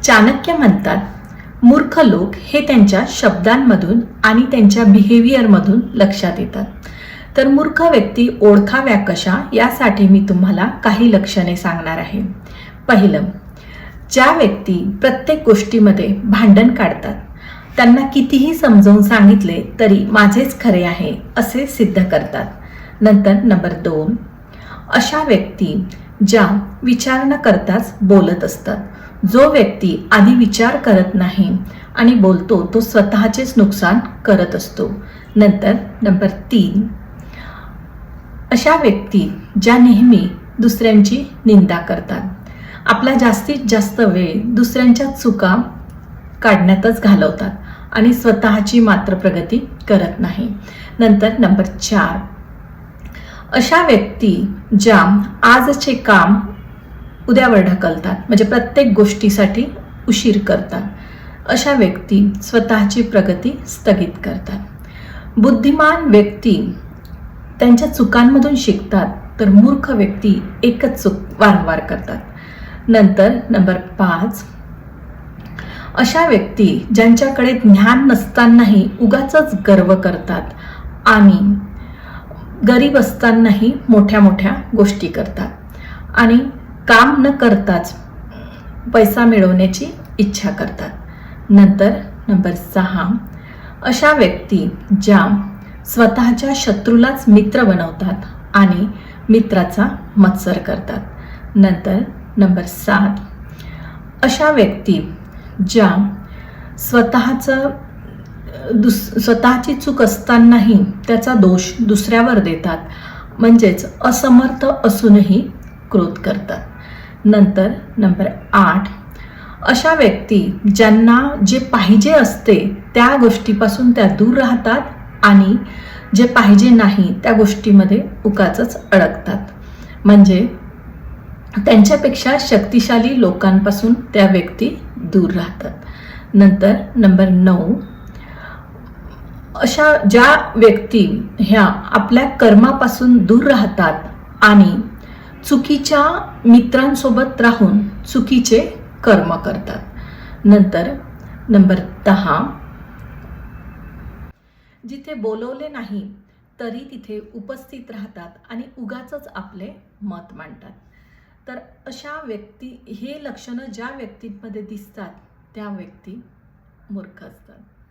चाणक्य म्हणतात, मूर्ख लोक हे त्यांच्या शब्दांमधून आणि त्यांच्या बिहेवियरमधून लक्षात येतात. तर मूर्ख व्यक्ती ओळखाव्या कशा यासाठी मी तुम्हाला काही लक्षणे सांगणार आहे. पहिलं, ज्या व्यक्ती प्रत्येक गोष्टीमध्ये भांडण काढतात, त्यांना कितीही समजावून सांगितले तरी माझेच खरे आहे असे सिद्ध करतात. नंतर नंबर 2, अशा व्यक्ती ज्या विचार न करताच बोलत असतात. जो व्यक्ती आधी विचार करत नाही आणि बोलतो तो स्वतःचेच नुकसान करत असतो. नंतर नंबर 3, अशा व्यक्ती ज्या नेहमी दुसऱ्यांची निंदा करतात, आपला जास्तीत जास्त वेळ दुसऱ्यांच्या चुका काढण्यातच घालवतात आणि स्वतःची मात्र प्रगती करत नाही. नंतर नंबर 4, अशा व्यक्ती ज्या आजचे काम उद्यावर ढकलतात, म्हणजे प्रत्येक गोष्टीसाठी उशीर करतात. अशा व्यक्ती स्वतःची प्रगती स्थगित करतात. बुद्धिमान व्यक्ती त्यांच्या चुकांमधून शिकतात, तर मूर्ख व्यक्ती एकच चूक वारंवार करतात. नंतर नंबर 5, अशा व्यक्ती ज्यांच्याकडे ज्ञान नसतानाही उगाचच गर्व करतात आणि गरीब असतानाही मोठ्या मोठ्या गोष्टी करतात आणि काम न करताच पैसा मिळवण्याची इच्छा करतात. नंतर नंबर 6, अशा व्यक्ती ज्या स्वतःच्या शत्रूलाच मित्र बनवतात आणि मित्राचा मत्सर करतात. नंतर नंबर 7, अशा व्यक्ती ज्या स्वतःची चूक असतानाही त्याचा दोष दुसऱ्यावर देतात, म्हणजेच असमर्थ असूनही क्रोध करतात. नंतर नंबर 8, अशा व्यक्ती ज्यांना जे पाहिजे असते त्या गोष्टीपासून त्या दूर राहतात आणि जे पाहिजे नाही त्या गोष्टीमध्ये उगाचच अडकतात, म्हणजे त्यांच्यापेक्षा शक्तिशाली लोकांपासून त्या व्यक्ती दूर राहतात. नंतर नंबर 9, अशा ज्या व्यक्ती ह्या आपल्या कर्मापासून दूर राहतात आणि चुकीच्या मित्रांसोबत राहून चुकीचे कर्म करतात. नंतर नंबर 10, जिथे बोलवले नाही तरी तिथे उपस्थित राहतात आणि उगाचच आपले मत मांडतात. तर अशा व्यक्ती, हे लक्षणं ज्या व्यक्तींमध्ये दिसतात त्या व्यक्ती मूर्ख असतात.